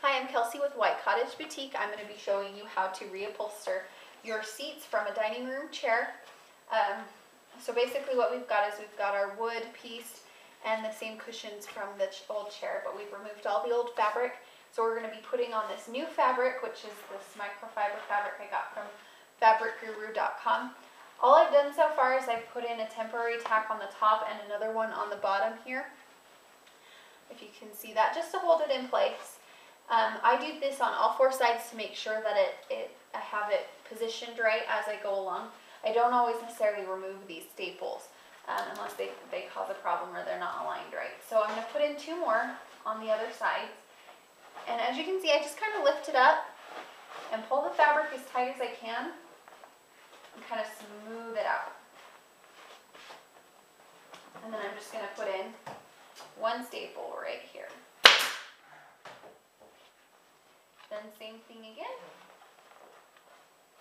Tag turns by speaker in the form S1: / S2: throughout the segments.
S1: Hi, I'm Kelsey with White Cottage Boutique. I'm going to be showing you how to reupholster your seats from a dining room chair. So basically what we've got is we've got our wood piece and the same cushions from the old chair, but we've removed all the old fabric. So we're going to be putting on this new fabric, which is this microfiber fabric I got from fabricguru.com. All I've done so far is I've put in a temporary tack on the top and another one on the bottom here, if you can see that, just to hold it in place. I do this on all four sides to make sure that I have it positioned right as I go along. I don't always necessarily remove these staples unless they cause a problem or they're not aligned right. So I'm going to put in two more on the other sides. And as you can see, I just kind of lift it up and pull the fabric as tight as I can and kind of smooth it out. And then I'm just going to put in one staple right here. Then same thing again.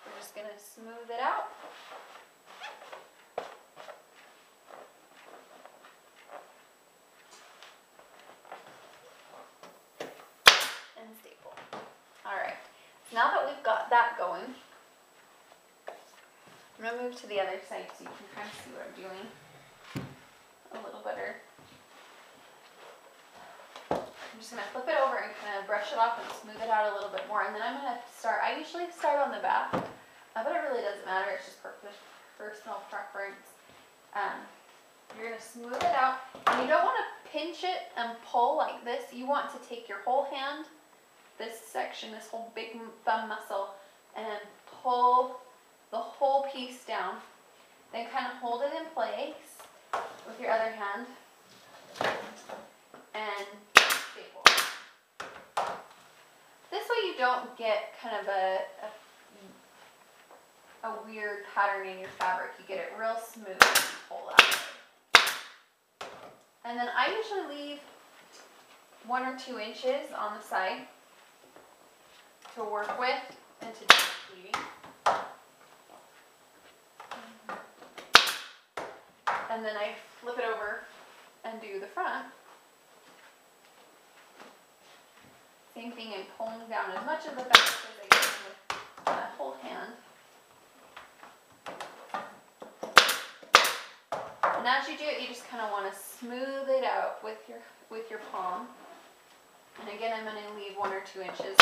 S1: We're just going to smooth it out. And staple. Alright, so now that we've got that going, I'm going to move to the other side so you can kind of see what I'm doing a little better. I'm just going to flip it over and kind of brush it off and smooth it out a little bit more. And then I'm going to start, I usually start on the back, but it really doesn't matter. It's just personal preference. You're going to smooth it out. And you don't want to pinch it and pull like this. You want to take your whole hand, this section, this whole big thumb muscle, and pull the whole piece down. Then kind of hold it in place with your other hand. And staple. This way you don't get kind of a weird pattern in your fabric. You get it real smooth when you pull that. And then I usually leave 1 or 2 inches on the side to work with and to do the pleating. And then I flip it over and do the front. Same thing, and pulling down as much of the fabric as I can with my whole hand. And as you do it, you just kind of want to smooth it out with your palm. And again, I'm going to leave 1 or 2 inches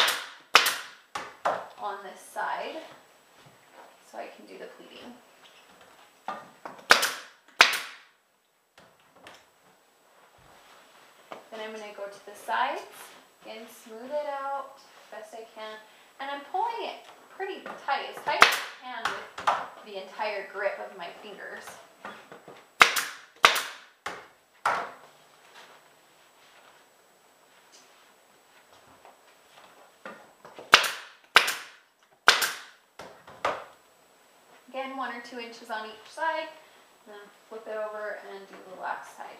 S1: on this side so I can do the pleating. Then I'm going to go to the sides. Again, smooth it out best I can. And I'm pulling it pretty tight, as tight as I can with the entire grip of my fingers. Again, 1 or 2 inches on each side. And then flip it over and do the last side.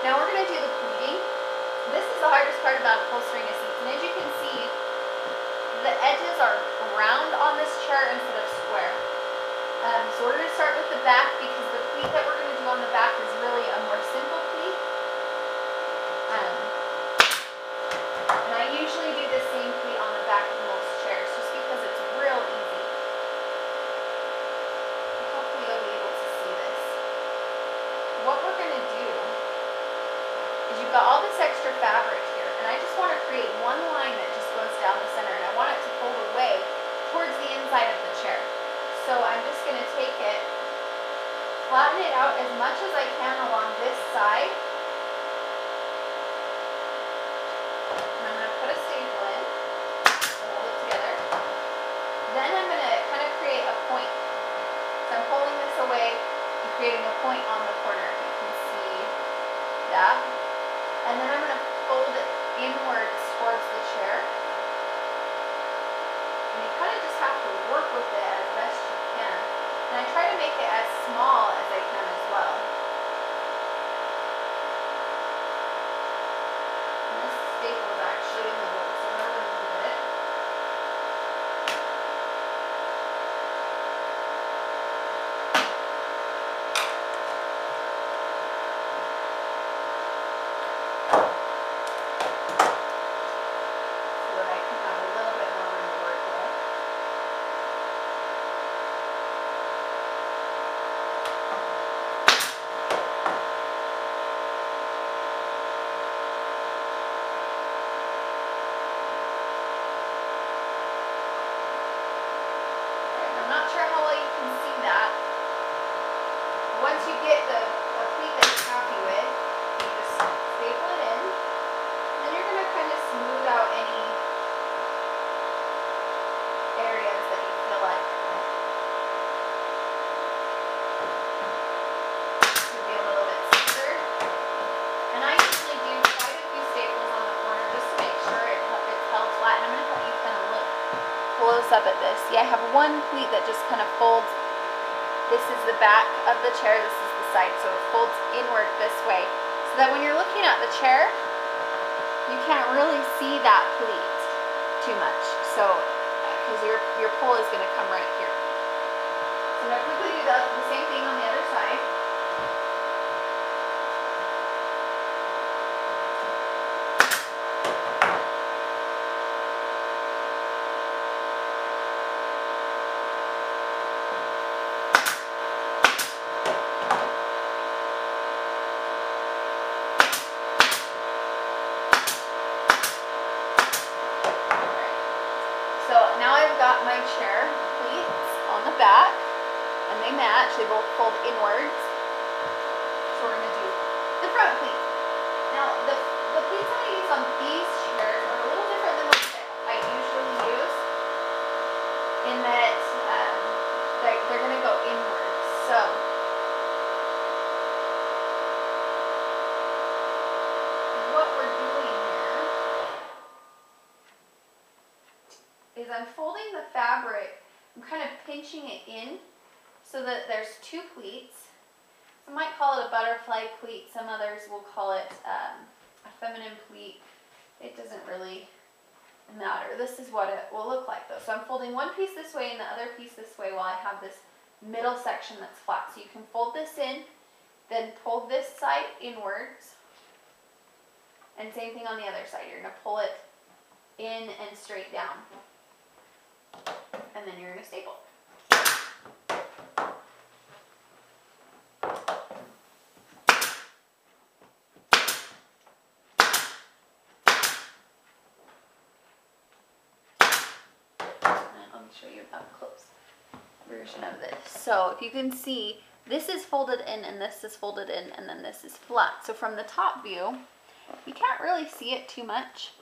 S1: Now we're going to do the pleating. This is the hardest part about upholstering a seat. And as you can see, the edges are round on this chair instead of square. So we're going to start with the back because the pleat that we're going to do on the back is really a more simple pleat. And I usually do the same pleat on the back of most chairs just because it's real easy. Hopefully you'll be able to see this. What we're going to do is you've got all this extra fabric here, and I just want to create one line that just goes down the center, and I want it to fold away towards the inside of the chair. So I'm just going to take it, flatten it out as much as I can along this side, and I'm going to put a staple in, hold it together. Then I'm going to kind of create a point. So I'm pulling this away and creating a point on the corner. You can see that. And then I'm going to fold it inwards towards the chair. And you kind of just have to work with it as best you can. And I try to make it as small as I can as well. And this staples out get a pleat that you're happy with, you just staple it in. Then you're going to kind of smooth out any areas that you feel like would be a little bit smoother. And I usually do quite a few staples on the corner just to make sure it's held flat. And I'm going to let you kind of look close up at this. See, I have one pleat that just kind of folds. This is the back of the chair, this is the side, so it folds inward this way. So that when you're looking at the chair, you can't really see that pleat too much. So, because your pull is going to come right here. So I'm going to quickly do the same thing on the other side. So now I've got my chair pleats on the back, and they match. They both fold inwards. So we're going to do the front pleat. Now the pleats I use on these chairs are a little different than what I usually use, in that they're going to go inwards. So what we're doing here is I'm folding the fabric, I'm kind of pinching it in so that there's two pleats. Some might call it a butterfly pleat, some others will call it a feminine pleat. It doesn't really matter. This is what it will look like though. So I'm folding one piece this way and the other piece this way while I have this middle section that's flat. So you can fold this in, then pull this side inwards, and same thing on the other side. You're going to pull it in and straight down. And then you're going to staple. And let me show you an up close version of this. So if you can see, this is folded in and this is folded in and then this is flat. So from the top view, you can't really see it too much.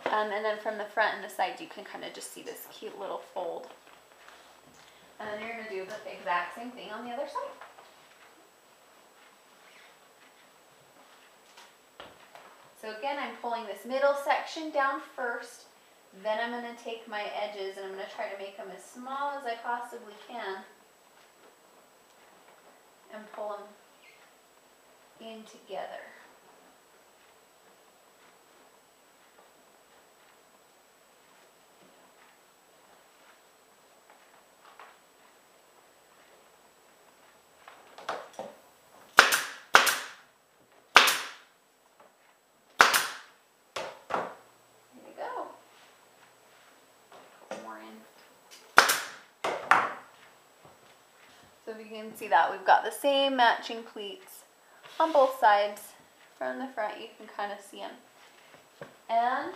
S1: And then from the front and the sides, you can kind of just see this cute little fold. And then you're going to do the exact same thing on the other side. So again, I'm pulling this middle section down first. Then I'm going to take my edges and I'm going to try to make them as small as I possibly can. And pull them in together. So if you can see that, we've got the same matching pleats on both sides. From the front, you can kind of see them. And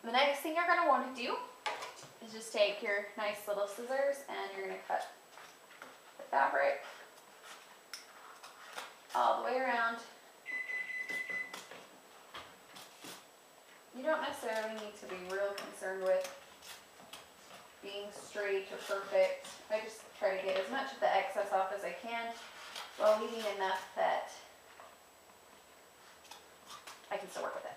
S1: the next thing you're going to want to do is just take your nice little scissors and you're going to cut the fabric all the way around. You don't necessarily need to be real concerned with being straight or perfect. I just try to get as much of the excess off as I can while leaving enough that I can still work with it.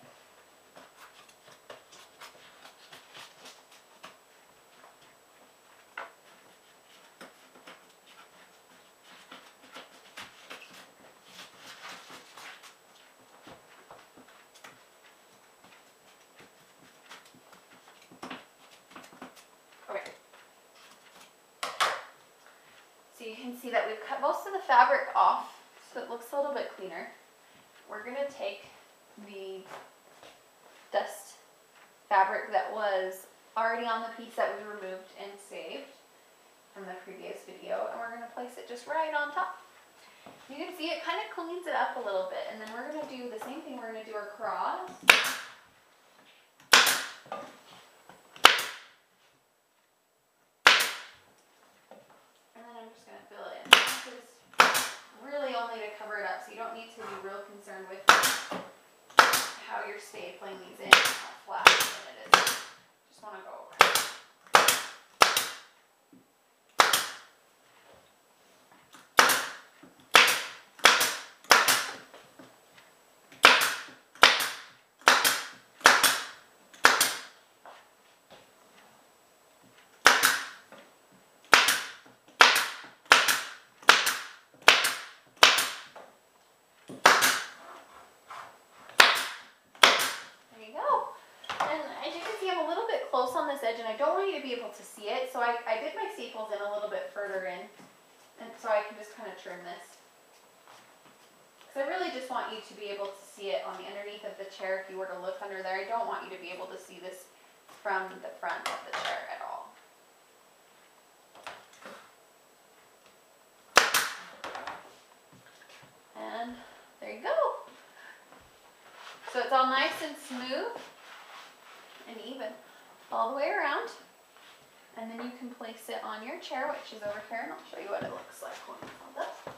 S1: So you can see that we've cut most of the fabric off, so it looks a little bit cleaner. We're going to take the dust fabric that was already on the piece that we removed and saved from the previous video, and we're going to place it just right on top. You can see it kind of cleans it up a little bit, and then we're going to do the same thing. We're going to do across. I'm just going to fill it in. So so you don't need to be real concerned with how you're stapling these in, how flat it is. Just want to go over it. There you go. And as you can see, I'm a little bit close on this edge, and I don't want you to be able to see it, so I did my staples in a little bit further in, and so I can just kind of trim this. Because I really just want you to be able to see it on the underneath of the chair. If you were to look under there, I don't want you to be able to see this from the front of the chair at all. And there you go. So it's all nice and smooth and even all the way around. And then you can place it on your chair, which is over here, and I'll show you what it looks like when we hold up.